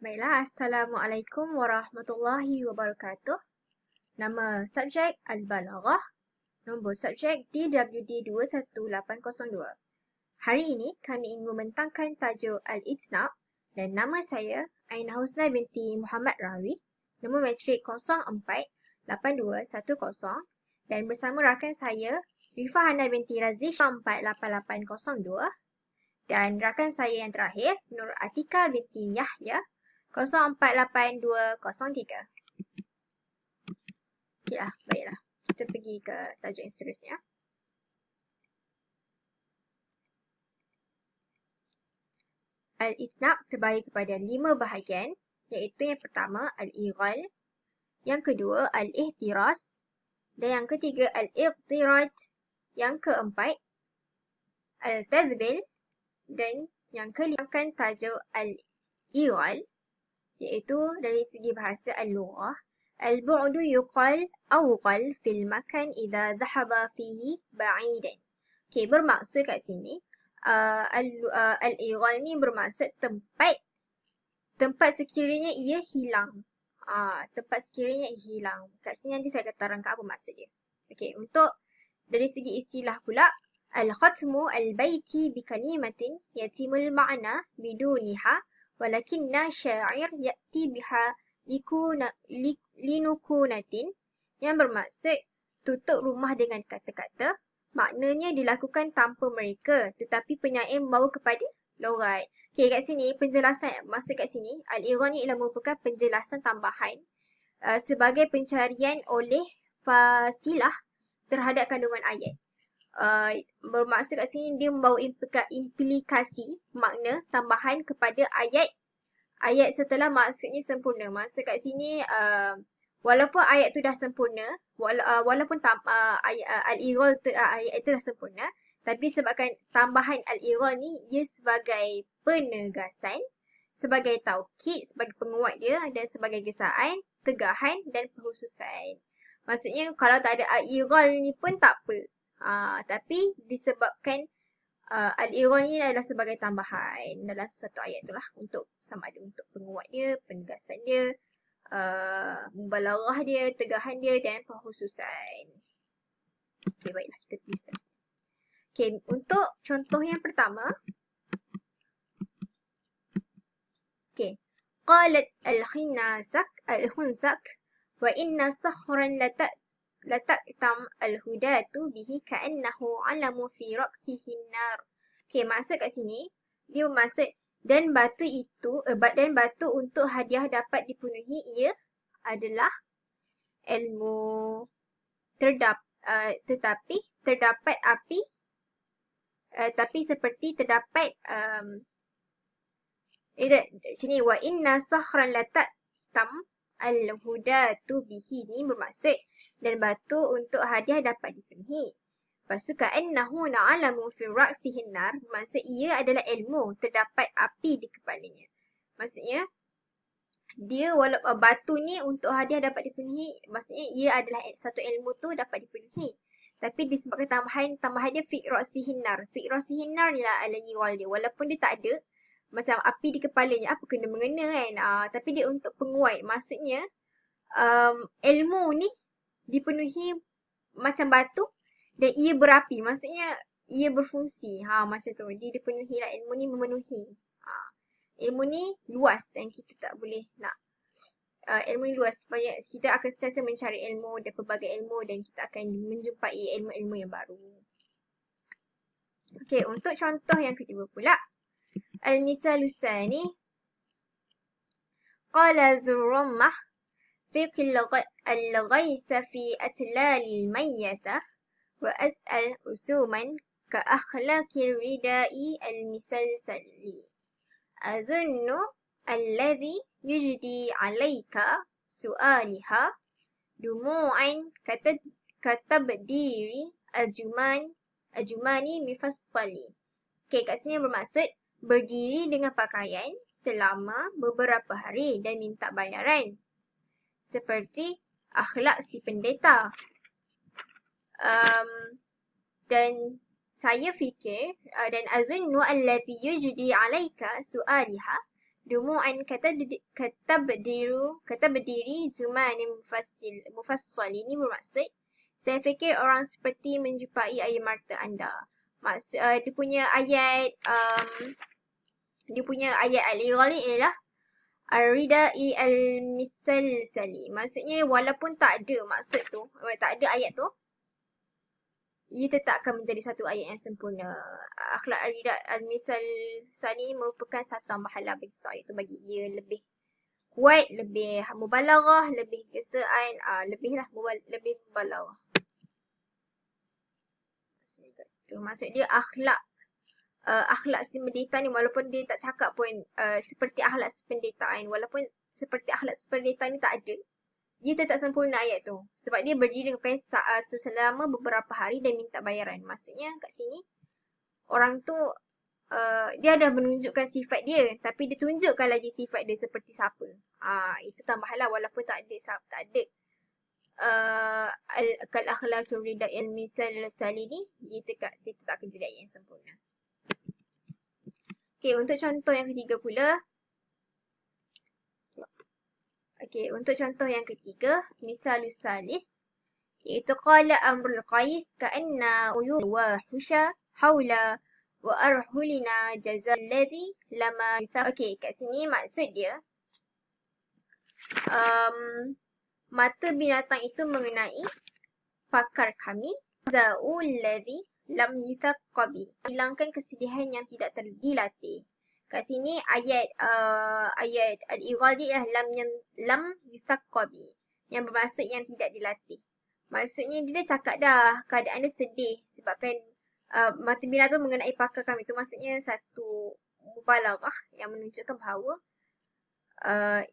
Baiklah, Assalamualaikum warahmatullahi wabarakatuh. Nama subjek Al-Balaghah, nombor subjek DWD 21802. Hari ini kami ingin membentangkan tajuk Al-Itnab dan nama saya Aina Husna binti Muhammad Rawi, nombor matrik 048210 dan bersama rakan saya Rifah Hana binti Razli 48802 dan rakan saya yang terakhir Nur Atika binti Yahya 048203. Okeylah, baiklah. Kita pergi ke tajuk yang seterusnya. Al-Itnab terbagi kepada 5 bahagian, iaitu yang pertama Al-Ighal, yang kedua Al-Ihtiras, dan yang ketiga Al-Iqtirad, yang keempat Al-Tadbil, dan yang kelima akan tajuk Al-Ighal, iaitu dari segi bahasa al-lughah, al-bu'du yuqal awqal fil makan idza dhahaba fihi ba'idan. Okey, bermaksud kat sini al-ighal ni bermaksud tempat sekiranya ia hilang. Tempat sekiranya ia hilang. Kat sini nanti saya akan terangkan apa maksud dia. Okey, untuk dari segi istilah pula, al-khatmu al-baiti bi kalimatin yatimul ma'na biduniha walakinna syair ya'ti biha linukunatin, yang bermaksud tutup rumah dengan kata-kata, maknanya dilakukan tanpa mereka, tetapi penyair membawa kepada logat. Okey, kat sini penjelasan maksud kat sini al-ighal ni ialah merupakan penjelasan tambahan sebagai pencarian oleh fasilah terhadap kandungan ayat. Bermaksud kat sini dia membawa implikasi makna tambahan kepada ayat setelah maksudnya sempurna. Maksud kat sini walaupun ayat tu dah sempurna, walaupun al-ighal ayat itu dah sempurna, tapi sebabkan tambahan al-ighal ni ia sebagai penegasan, sebagai taukid, sebagai penguat dia, dan sebagai gesaan, tegahan dan perkhususan. Maksudnya kalau tak ada al-ighal ni pun tak apa. Tapi disebabkan al-ighal ni adalah sebagai tambahan dalam satu ayat tu lah, untuk sama ada untuk penguat dia, penegasan dia, mubalaghah dia, tegahan dia dan perkhususan. Okey, baiklah, kita pergi seterusnya. Okey, untuk contoh yang pertama. Okey. Qalat al-khunsak wa inna sakhran lataktam al-hudatu bihi ka'annahu alamu fi raqsihin nar. Okey, maksud kat sini dia bermaksud dan batu untuk hadiah dapat dipenuhi ia adalah ilmu, tetapi terdapat api, tapi seperti terdapat sini wa inna sakhran lataktam al-hudatu bihi ni bermaksud dan batu untuk hadiah dapat dipenuhi. Lepas tu ka'annahu na'alamu fi ra'sihin nar, maksud ia adalah ilmu, terdapat api di kepalanya. Maksudnya dia walaupun batu ni untuk hadiah dapat dipenuhi, maksudnya ia adalah satu ilmu tu dapat dipenuhi. Tapi disebabkan tambahan dia fi ra'sihin nar. Fi ra'sihin nar ni lah al-ighal dia. Walaupun dia tak ada macam api di kepalanya, apa kena mengena kan. Tapi dia untuk penguat. Maksudnya ilmu ni dipenuhi macam batu dan ia berapi. Maksudnya ia berfungsi. Macam tu. Dia dipenuhi lah. Ilmu ni memenuhi. Ilmu ni luas dan kita tak boleh nak. Ilmu ni luas supaya kita akan sentiasa mencari ilmu dan pelbagai ilmu dan kita akan menjumpai ilmu-ilmu yang baru. Okey, untuk contoh yang kedua pula. Al-misalu tsani. Qala Zurrammah fiqil al-ghaisa fi atlali al-mayyata wa as'al usuman ka akhlaqir ridai al-misalsali. Adhunnu alladhi yujdi alayka su'aliha dumu'an katabdiri ajumani mifassali. Okey, kat sini bermaksud berdiri dengan pakaian selama beberapa hari dan minta bayaran. Seperti akhlak si pendeta. Dan saya fikir dan azunnu allati yujdi alaika su'aliha, Dumu'an kata berdiri Zuman mufassal. Ini bermaksud saya fikir orang seperti menjumpai air mata anda. Dia punya ayat al-Ghali ialah Ar-Ridai al-Misalsali. Maksudnya walaupun tak ada maksud tu, tak ada ayat tu, ia tetap akan menjadi satu ayat yang sempurna. Akhlak Ar-Ridai al-Misalsali ini merupakan satu tambahan bagi satu ayat tu bagi ia lebih kuat, lebih mubalaghah, lebih gesaan, lebih mubalaghah. Maksud dia akhlak si pendeta ni walaupun dia tak cakap pun seperti akhlak si pendeta kan, walaupun seperti akhlak si pendeta ni tak ada, dia tetap sempurna ayat tu sebab dia berdiri selama beberapa hari dan minta bayaran. Maksudnya kat sini orang tu dia dah menunjukkan sifat dia tapi dia tunjukkan lagi sifat dia seperti siapa. Itu tambahanlah walaupun tak ada al-akhlaqul rida al-misal salini, dia tetap akan jadi ayat yang sempurna. Okey, untuk contoh yang ketiga pula. Okey, untuk contoh yang ketiga, misalus salis, iaitu qala amrul qais ka'anna uyun wa husha haula wa arhulina jazal ladhi lama. Okey, kat sini maksud dia mata binatang itu mengenai pakar kami zaul ladhi lam yuthaqqabi, hilangkan kesedihan yang tidak dilatih. Kat sini ayat al-Ighadi lam yuthaqqabi, yang bermaksud yang tidak dilatih. Maksudnya dia dah cakap dah keadaan dia sedih sebabkan mata binatang mengenai pakar kami itu maksudnya satu mubalaghah yang menunjukkan bahawa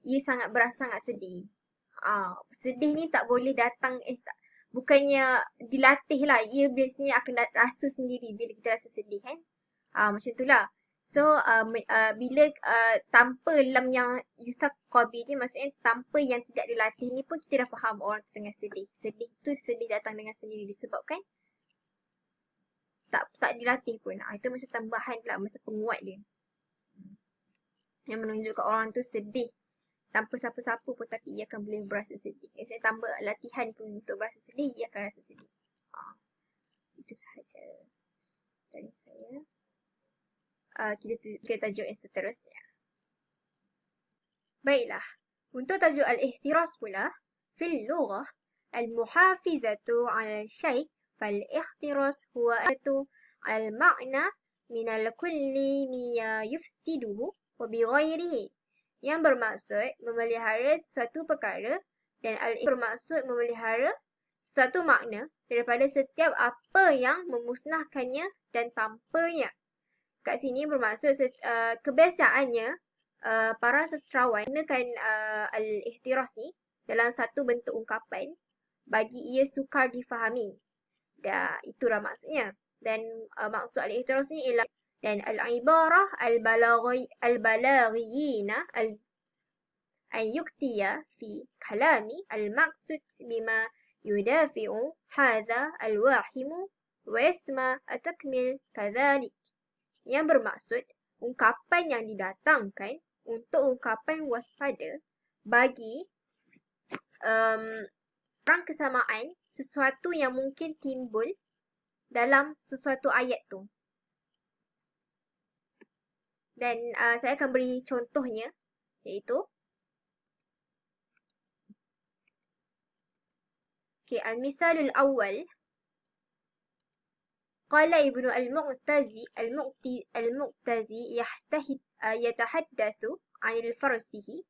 ia berasa sangat sedih. Sedih ni tak boleh datang bukannya dilatih lah. Ia biasanya akan rasa sendiri bila kita rasa sedih kan. Macam itulah. So bila tanpa lam yang yuthaqqabi ni maksudnya tanpa yang tidak dilatih ni pun kita dah faham orang tu tengah sedih. Sedih tu datang dengan sendiri disebabkan tak dilatih pun. Itu macam tambahan lah, macam penguat dia. Yang menunjukkan orang tu sedih. Tanpa siapa-siapa pun tapi ia akan boleh berasa sedih. Maksudnya tambah latihan pun untuk berasa sedih, ia akan rasa sedih. Itu sahaja dari saya. Kita tajuk yang seterusnya. Baiklah. Untuk tajuk al-ihtiras pula. Fil lughah, al-muhafizatu ala syai' fal-ihtiras huwa al-ma'na minal kulli miya yufsiduhu wa bighairihi. Yang bermaksud memelihara sesuatu perkara dan bermaksud memelihara sesuatu makna daripada setiap apa yang memusnahkannya dan tanpanya. Kat sini bermaksud kebiasaannya para sastrawan gunakan al-ihtiras ni dalam satu bentuk ungkapan bagi ia sukar difahami. Itulah maksudnya. Dan maksud al-ihtiras ni ialah dan al-ibarah al-balaghiyina an yuktiya fi kalami al-maqsud bima yudafi'u hadha al-wahimu wa yasma atakmil kadhalik. Yang bermaksud ungkapan yang didatangkan untuk ungkapan waspada bagi orang kesamaan sesuatu yang mungkin timbul dalam sesuatu ayat tu. Dan saya akan beri contohnya, iaitu al-misalul awal. Qala Ibnu al-Mu'tazi yatahaddathu 'anil farsihi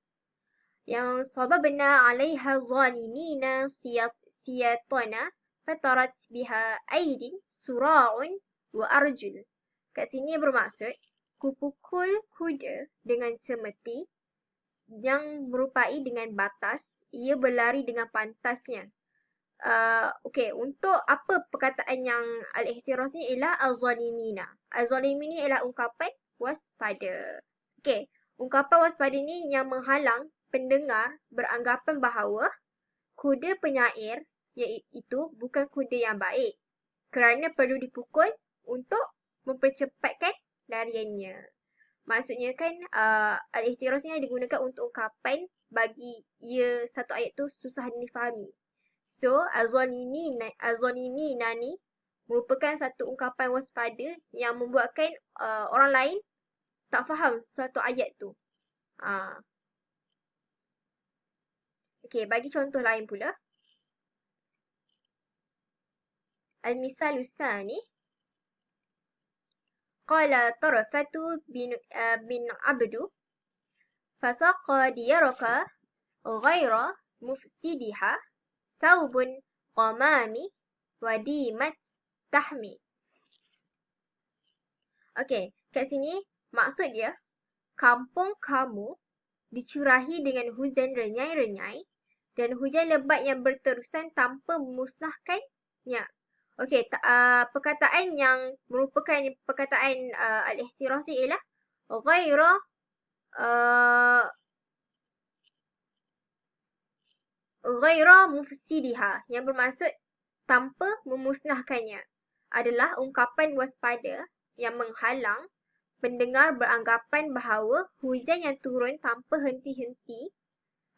yang sababna 'alaiha zalimina siyatana fatarat biha aidin sura'un wa arjul. Kat sini bermaksud kupukul kuda dengan cemeti yang merupai dengan batas, ia berlari dengan pantasnya. Untuk apa perkataan yang al-ihtiras ni ialah al-zalimina. Al-zalimina ialah ungkapan waspada. Ungkapan waspada ni yang menghalang pendengar beranggapan bahawa kuda penyair iaitu bukan kuda yang baik kerana perlu dipukul untuk mempercepatkan lariannya. Maksudnya kan al-ihtiras ni digunakan untuk ungkapan bagi ia satu ayat tu susah difahami. So, azonimi nani merupakan satu ungkapan waspada yang membuatkan orang lain tak faham suatu ayat tu. Okey, bagi contoh lain pula. Al-misalu tsani qala tarafatu bin abdu fasaqa diyaraka ghaira mufsidiha saubun qamami wadimat tahmi. Okey, kat sini maksud dia kampung kamu dicurahi dengan hujan renyai-renyai dan hujan lebat yang berterusan tanpa memusnahkannya. Okey, perkataan yang merupakan perkataan al-ihtirasi ialah ghaira ghaira mufsidiha, yang bermaksud tanpa memusnahkannya, adalah ungkapan waspada yang menghalang pendengar beranggapan bahawa hujan yang turun tanpa henti-henti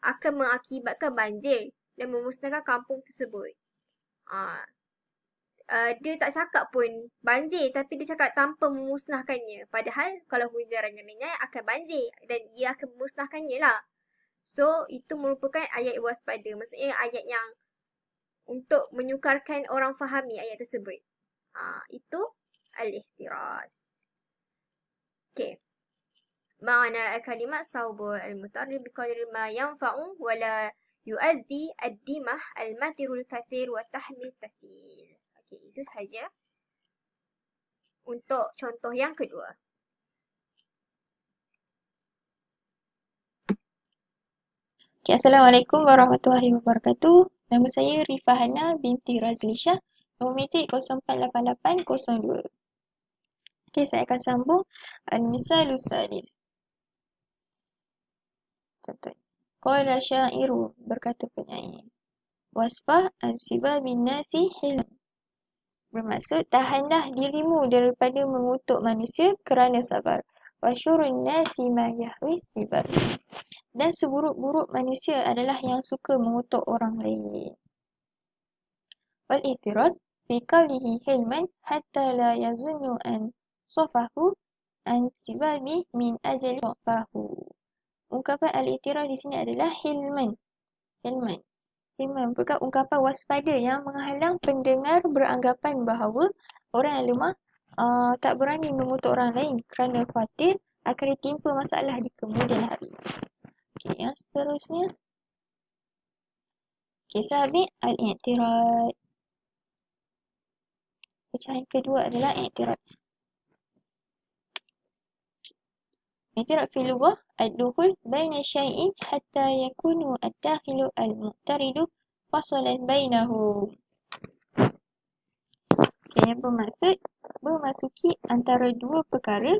akan mengakibatkan banjir dan memusnahkan kampung tersebut. Dia tak cakap pun banjir, tapi dia cakap tanpa memusnahkannya. Padahal kalau hujan renyai-renyai akan banjir dan ia akan memusnahkannya lah. So, itu merupakan ayat waspada. Maksudnya ayat yang untuk menyukarkan orang fahami ayat tersebut. Itu al-ihtiras. Okay. Ma'ana al-kalimat sawbu al-mutarrib biqadri ma yanfa'u wa la yu'addi ad-dimah al-matirul kathir wa tahmil tasil. Okay, itu sahaja untuk contoh yang kedua. Okay, Assalamualaikum warahmatullahi wabarakatuh. Nama saya Rifahana binti Razlisha. Nombor metrik 048802. Okay, saya akan sambung Al-Misalu Sadis. Contoh. Qala syairu, berkata penyair. Wasfah al-siba bin nasi hilan. Bermaksud, tahanlah dirimu daripada mengutuk manusia kerana sabar. Wasyurun nasi ma yahwi sibar. Dan seburuk-buruk manusia adalah yang suka mengutuk orang lain. Wal-ihtiras fi qawlihi hilman hatta la yazunnu an sofahu an sibabi min ajali sofahu. Ungkapan al-ihtiras di sini adalah hilman. Hilman merupakan ungkapan waspada yang menghalang pendengar beranggapan bahawa orang yang lemah tak berani mengutuk orang lain kerana khawatir akan ditimpa masalah di kemudian hari. Okey, yang seterusnya. Kisah habis al-i'tirad. Pecahan kedua adalah i'tirad. I'tirad fil lughah ad-dukhul baina syai'in hatta yakunu ad-dakhilu al-mu'taridu fasalan bainahum. Yang bermaksud memasuki antara dua perkara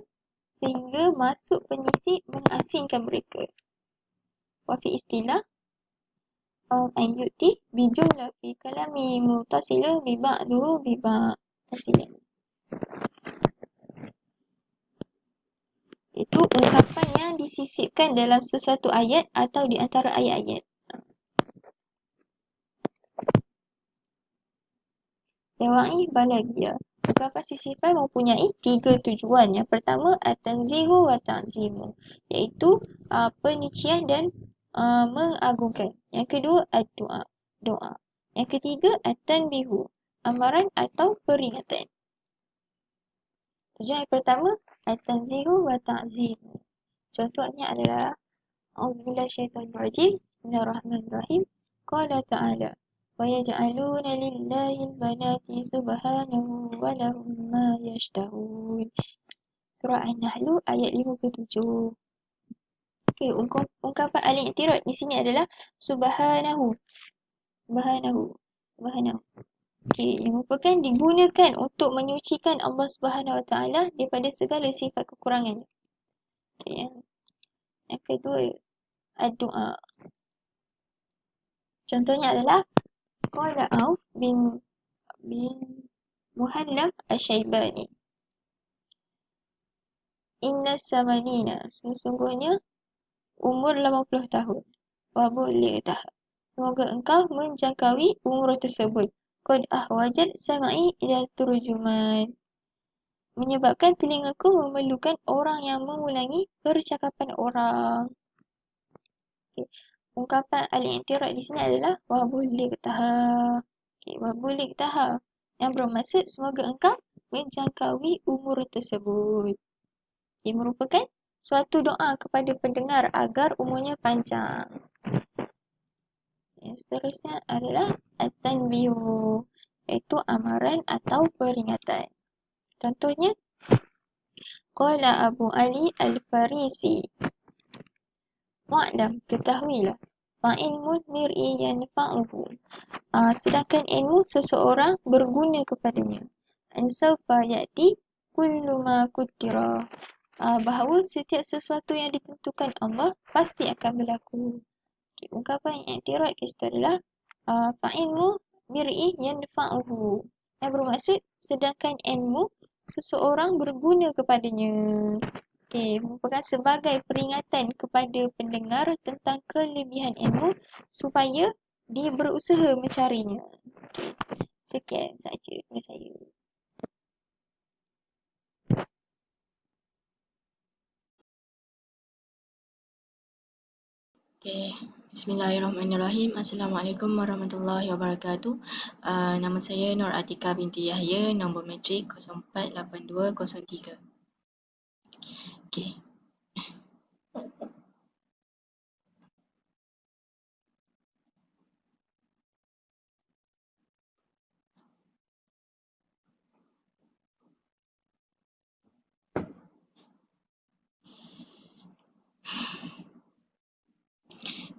sehingga masuk penyisik mengasingkan mereka. Wa fi istilah an yu'ti bi jumlah fi kalami mutasila bi ba'du bi ba' tasila. Itu ungkapan yang disisipkan dalam sesuatu ayat atau di antara ayat-ayat. Yawa'i balagiyah. Ungkapan sisipan mempunyai 3 tujuan. Yang pertama, at-tanzihu wa ta'zimu, iaitu penyucian dan mengagungkan. Yang kedua, ad-du'a, doa. Yang ketiga, at-tanbihu, amaran atau peringatan. Tujuan yang pertama, at-tanzihu wa ta'zimu. Contohnya adalah A'udzubillahi minasyaitonir rajim. Bismillahirrahmanirrahim. Qala ta'ala wa yaj'aluna lillahi al-banati subhanahu wa lahum ma yashtahun. Surah An-Nahl ayat 57. Okey, ungkapan al-i'tirad di sini adalah subhanahu. Subhanahu. Okey, yang merupakan digunakan untuk menyucikan Allah Subhanahu wa taala daripada segala sifat kekurangannya. Okey, yang kedua, ad-du'a. Contohnya adalah qala Auf bin Muhallam Asy-Syaibani. Inna samanina. Sesungguhnya umur 80 tahun. Wa bulightah. Semoga engkau menjangkaui umur tersebut. Qad ahwajat samai ila turjuman. Menyebabkan telingaku memerlukan orang yang mengulangi percakapan orang. Okay. Ungkapan al-i'tirad di sini adalah wa bulightah. Okay. Wa bulightah. Yang bermaksud semoga engkau menjangkaui umur tersebut. Ia merupakan suatu doa kepada pendengar agar umurnya panjang. Yang seterusnya adalah at-tanbihu, iaitu amaran atau peringatan. Contohnya, Qala Abu Ali Al-Farisi. Wa'lam, ketahuilah. Fa'ilmun mir'i yanfa'uhu. Sedangkan ilmu seseorang berguna kepadanya. Ansawfa ya'ti kullu ma kuddira. Bahawa setiap sesuatu yang ditentukan Allah pasti akan berlaku. Okay, ungkapan yang i'tirad kat situ adalah fa'ilmu mir'i yanfa'uhu. Yang bermaksud sedangkan ilmu seseorang berguna kepadanya. Okay, merupakan sebagai peringatan kepada pendengar tentang kelebihan ilmu supaya dia berusaha mencarinya. Okay, sekian saja dari saya. Okay. Bismillahirrahmanirrahim. Assalamualaikum warahmatullahi wabarakatuh. Nama saya Nur Atika binti Yahya, nombor matrik 048203. Okay.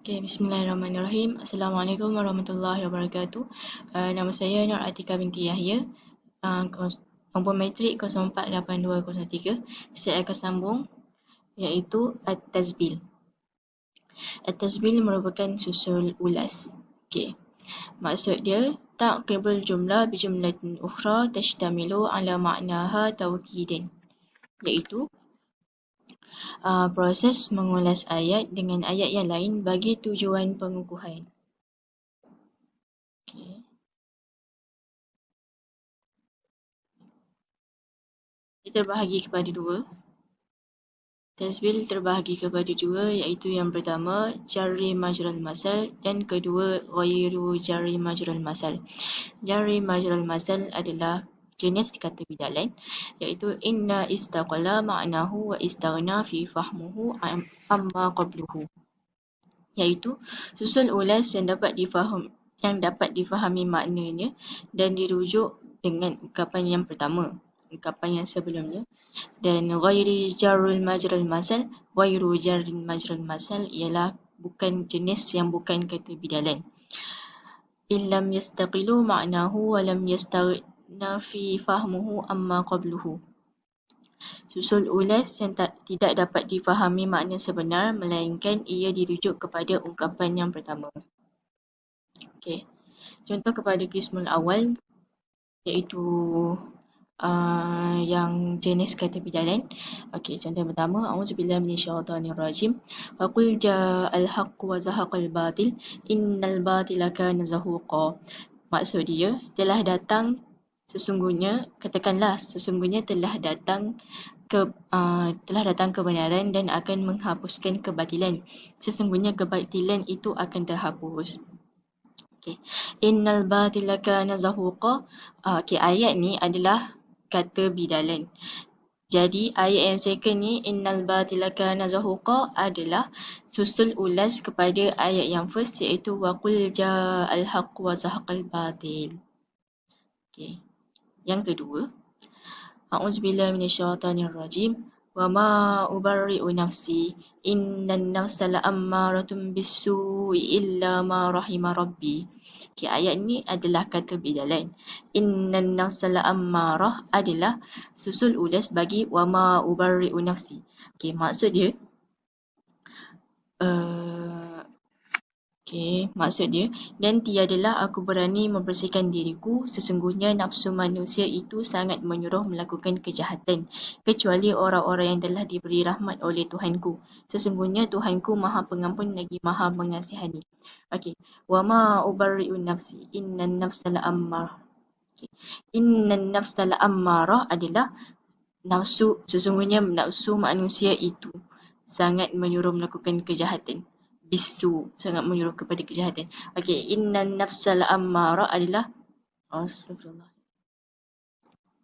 Okay, Bismillahirrahmanirrahim. Assalamualaikum warahmatullahi wabarakatuh. Nama saya Nur Atika binti Yahya, nombor matrik 048203. Saya akan sambung iaitu At-Tazbil. At-Tazbil merupakan susul ulas. Okay. Maksud dia, ta'qibul jumlah bijumlatin ukhra tashtamilu ala ma'naha tawkidan. Iaitu proses mengulas ayat dengan ayat yang lain bagi tujuan pengukuhan. Okay. Dia terbahagi kepada dua. Tazbil terbahagi kepada dua, iaitu yang pertama jarri majral masal dan kedua ghairu jarri majral masal. Jarri majral masal adalah jenis kata bidalan, iaitu inna istaqala ma'nahu wa istaghna fi fahmuhu amma qabluhu. Iaitu susul ulas yang dapat difahami maknanya dan dirujuk dengan ungkapan yang pertama, ungkapan yang sebelumnya. Dan ghairi jarrul majral masal, ghairu jarrin majral masal ialah bukan jenis yang bukan kata bidalan. Illam yastaqilu ma'nahu wa lam yastaghna fi fahmuhu amma qabluhu. Susul ulas yang tidak dapat difahami makna sebenar melainkan ia dirujuk kepada ungkapan yang pertama. Okey. Contoh kepada qismul awal iaitu yang jenis kata bidalan. Okey, contoh pertama, auzubillahi minasyaitonirrajim. Wa qul ja'al haqqu wa zahaqal batil innal batila kana zahuqa. Maksud dia, katakanlah sesungguhnya telah datang kebenaran dan akan menghapuskan kebatilan. Sesungguhnya kebatilan itu akan terhapus. Okay. Innal batila kana zahuqa. Okay, ayat ni adalah kata bidalan. Jadi ayat yang second ni innal batila kana zahuqa adalah susul ulas kepada ayat yang first, iaitu wa qul ja'al haqqu wa zahaqal batil. Okay. Yang kedua, a'udzubillahi minasyaitonirrajim. Wa ma ubarri'u nafsi innan nafsa la'ammaratun bis-su'i illa ma rahima rabbi. Okay, ayat ni adalah kata bidalan. Innan nafsa la'ammarah adalah susul ulas bagi wa ma ubarri'u nafsi. Okay, maksud dia Okey, maksud dia, dan tiadalah aku berani membersihkan diriku, sesungguhnya nafsu manusia itu sangat menyuruh melakukan kejahatan, kecuali orang-orang yang telah diberi rahmat oleh Tuhanku. Sesungguhnya Tuhanku Maha Pengampun lagi Maha Mengasihani. Okey, wa ma ubarri'u nafsi, innan nafsa la'ammarah. Okey, innan nafsa la'ammarah adalah nafsu, sesungguhnya nafsu manusia itu sangat menyuruh melakukan kejahatan. Bisu, sangat menyuruh kepada kejahatan. Okey, innan nafsal ammara adalah astagfirullah.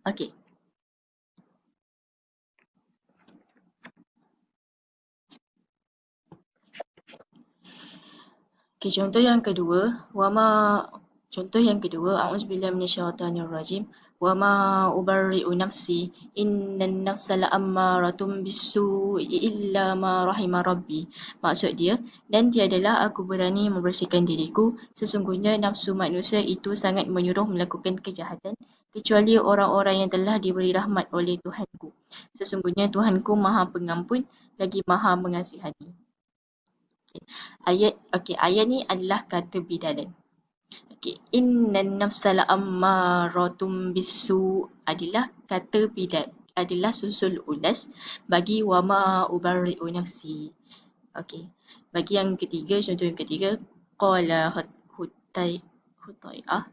Okey. Okey, contoh yang kedua, a'udzubillahi minasyaitonirrajim. Wa ma ubarri'u nafsi, innan nafsa la'ammaratun bis-su'i illa ma rahima rabbi. Maksud dia, dan tiadalah aku berani membersihkan diriku, sesungguhnya nafsu manusia itu sangat menyuruh melakukan kejahatan, kecuali orang-orang yang telah diberi rahmat oleh Tuhanku. Sesungguhnya Tuhanku Maha Pengampun lagi Maha Mengasihani. Ayat ni adalah kata bidalan. Okey, innan nafsa la'ammaratun bisu adalah kata bidal, adalah susul ulas bagi wama ubarri'u nafsi. Okey. Bagi yang ketiga, contoh yang ketiga, qala hutai'ah.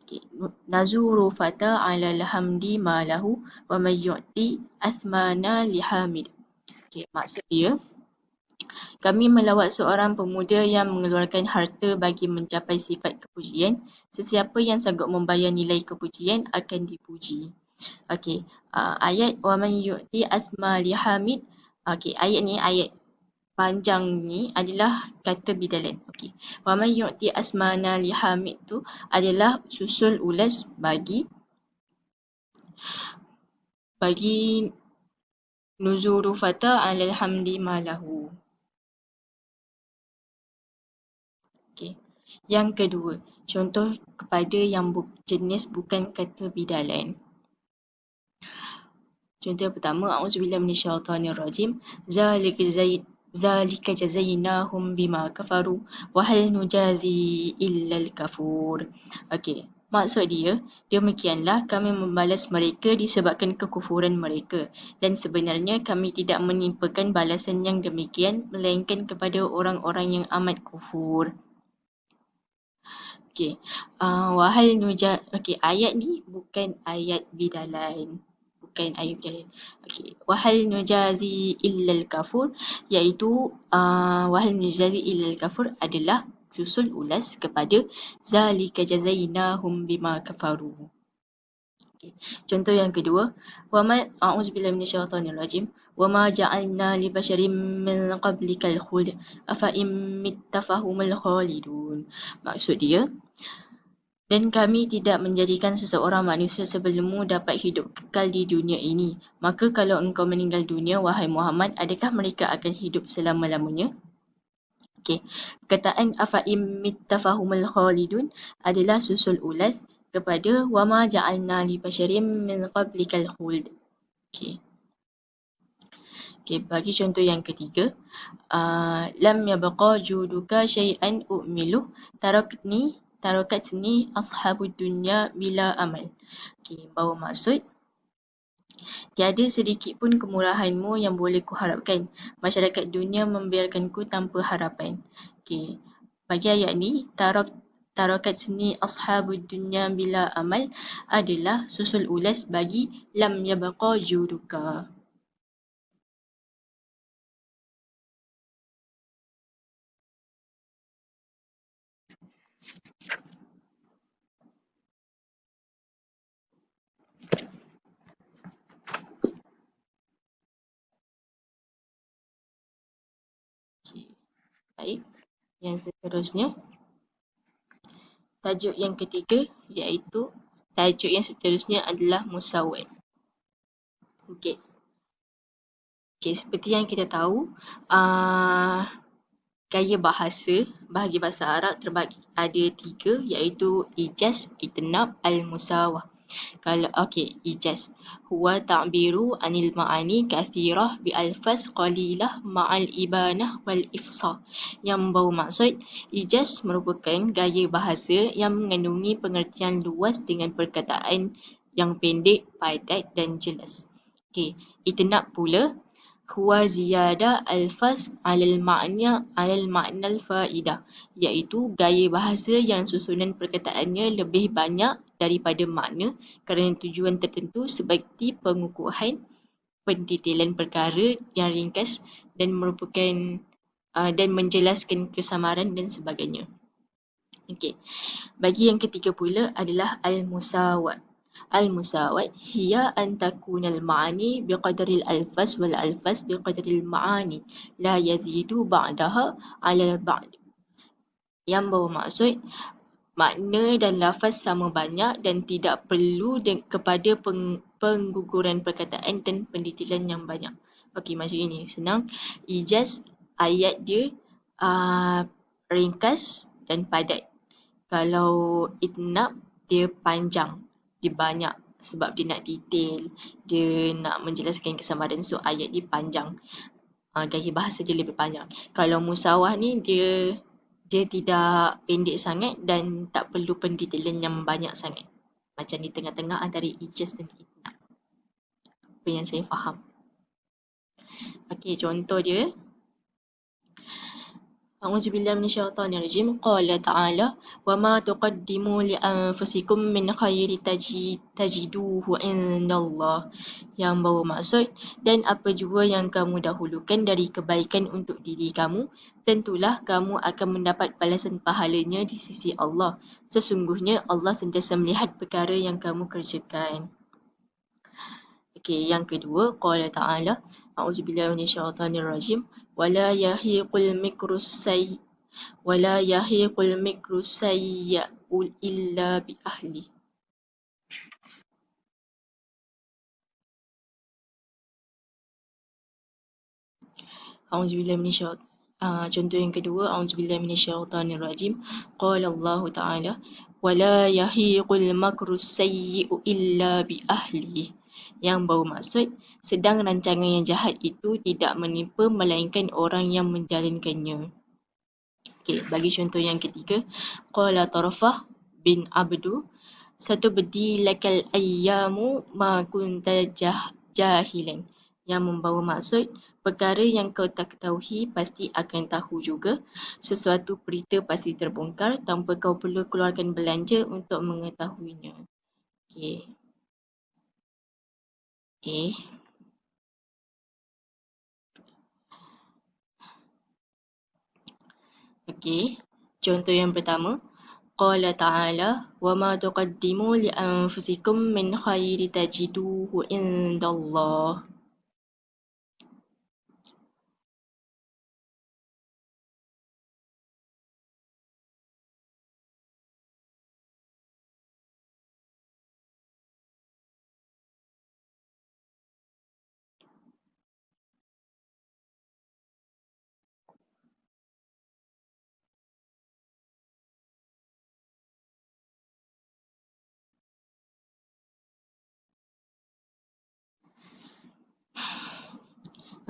Okey, nazuru fata 'ala alhamdi ma lahu wa may yu'ti athmana lihamid. Okey, maksud dia, kami melawat seorang pemuda yang mengeluarkan harta bagi mencapai sifat kepujian. Sesiapa yang sanggup membayar nilai kepujian akan dipuji. Okey, ayat wa man yu'ti asma lihamid. Okey, ayat ni, ayat panjang ni adalah kata bidalan. Okey, wa man yu'ti asmana lihamid tu adalah susul ulas bagi nuzuru fata 'ala alhamdi ma lahu. Okay. Yang kedua, contoh kepada yang jenis bukan kata bidalan. Contoh yang pertama, a'udzubillahi minasyaitonirrajim. Zalika jazainahum bima kafaru wa hal nujazi illal kafur. Okey, maksud dia, demikianlah kami membalas mereka disebabkan kekufuran mereka, dan sebenarnya kami tidak menimpakan balasan yang demikian melainkan kepada orang-orang yang amat kufur. Okey, ayat ni bukan ayat bidalan. Bukan ayat bidalan. Okey, wahal nujazi illal kafur, iaitu wahal nujazi illal kafur adalah susul ulas kepada zalika jazainahum bima kafaru. Okay. Contoh yang kedua, a'udzubillahi minasyaitonirrajim. Wa ma ja'alna li basharin min qablikal khuld afa in mitta fahumul khalidun. Maksud dia, dan kami tidak menjadikan seseorang manusia sebelummu dapat hidup kekal di dunia ini. Maka kalau engkau meninggal dunia, wahai Muhammad, adakah mereka akan hidup selama-lamanya? Okey, perkataan afa in mitta fahumul khalidun adalah susul ulas kepada wa ma ja'alna li basharin min qablikal khuld. Okey. Okey, bagi contoh yang ketiga, lam yabqa juduka syai'an u'miluh tarakatni ashabud dunya bila amal. Okey, bahawa maksud, tiada sedikit pun kemurahanmu yang boleh kuharapkan. Masyarakat dunia membiarkanku tanpa harapan. Okey, bagi ayat ni, tarakat sini ashabud dunya bila amal adalah susul ulas bagi lam yabqa juduka. Okay. Baik, yang seterusnya, tajuk yang ketiga iaitu tajuk yang seterusnya adalah musawwat. Okey. Okey, seperti yang kita tahu, gaya bahasa Arab terbagi ada 3, iaitu ijaz, itnab, al-musawah. Kalau ijaz. Huwa ta'biru anil ma'ani kathirah bi alfaz qalilah ma'al ibanah wal ifsah. Yang bermaksud, ijaz merupakan gaya bahasa yang mengandungi pengertian luas dengan perkataan yang pendek, padat dan jelas. Itnab pula, huwa ziyada alfaz alal ma'nal fa'idah, iaitu gaya bahasa yang susunan perkataannya lebih banyak daripada makna kerana tujuan tertentu seperti pengukuhan, pendetailan perkara yang ringkas dan merupakan dan menjelaskan kesamaran dan sebagainya. Bagi yang ketiga pula adalah al-musawat. Al-musawat hiya an takunal ma'ani biqadaril alfaz wal alfaz biqadaril ma'ani la yazidu ba'daha ala ba'd. Yang bermaksud makna dan lafaz sama banyak dan tidak perlu kepada pengguguran perkataan dan pendetailan yang banyak. Macam ini, senang. Ijaz, ayat dia ringkas dan padat. Kalau itnab, dia panjang, dia banyak sebab dia nak detail, dia nak menjelaskan kesamaran, so ayat dia panjang. Gaya bahasa dia lebih panjang. Kalau musawah ni dia tidak pendek sangat dan tak perlu pendetailan yang banyak sangat. Macam di tengah-tengah antara ijaz dan itnab. Apa yang saya faham. Contoh dia. A'udzubillahi minasyaitonirrajim. Qala ta'ala wa ma tuqaddimu li anfusikum min khairi tajiduhu indallah. Yang bermaksud, dan apa jua yang kamu dahulukan dari kebaikan untuk diri kamu, tentulah kamu akan mendapat balasan pahalanya di sisi Allah. Sesungguhnya Allah sentiasa melihat perkara yang kamu kerjakan. Yang kedua, qala ta'ala a'udzubillahi minasyaitonirrajim wala yahiqul mikru sayyi'u illa bi ahli. Contoh yang kedua, a'udzubillahi minasyaitonirrajim. Qala Allah Ta'ala wala yahiqul makru sayyi'u illa bi ahli. Yang bermaksud, sedang rancangan yang jahat itu tidak menimpa melainkan orang yang menjalankannya. Bagi contoh yang ketiga, qala Tarafah bin Abdu satubdi lakal ayyamu ma kunta jahilan. Yang membawa maksud, perkara yang kau tak ketahui pasti akan tahu juga. Sesuatu berita pasti terbongkar tanpa kau perlu keluarkan belanja untuk mengetahuinya. Contoh yang pertama, qala ta'ala wa ma tuqaddimu li anfusikum min khairi tajiduhu indallah.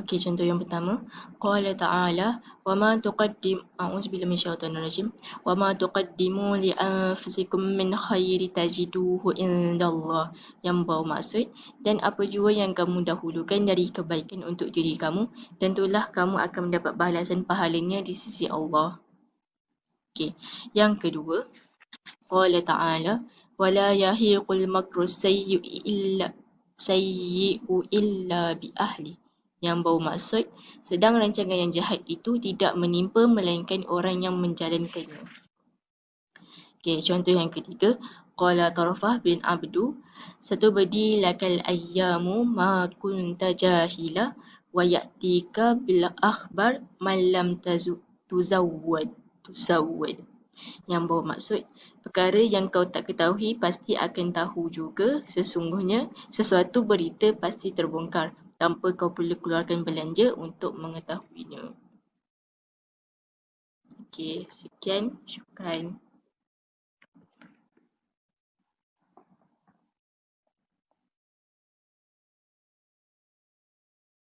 Contoh yang pertama, qala ta'ala wa ma a'udzubillahi minasyaitonirrajim wa ma tuqaddimu li anfusikum min khairi tajiduhu indallah. Yang bermaksud, dan apa jua yang kamu dahulukan dari kebaikan untuk diri kamu, tentulah kamu akan mendapat balasan pahalanya di sisi Allah. Yang kedua, qala ta'ala wala yahiqul makru sayyi'u illa bi ahli. Yang bermaksud, sedang rancangan yang jahat itu tidak menimpa melainkan orang yang menjalankannya. Contoh yang ketiga, qala Tarafah bin Abdu satubdi lakal ayyamu ma kunta jahila wa ya'tika bil akhbar man lam tuzawwad. Yang bermaksud, perkara yang kau tak ketahui pasti akan tahu juga. Sesungguhnya sesuatu berita pasti terbongkar tanpa kau perlu keluarkan belanja untuk mengetahuinya. Sekian, syukran.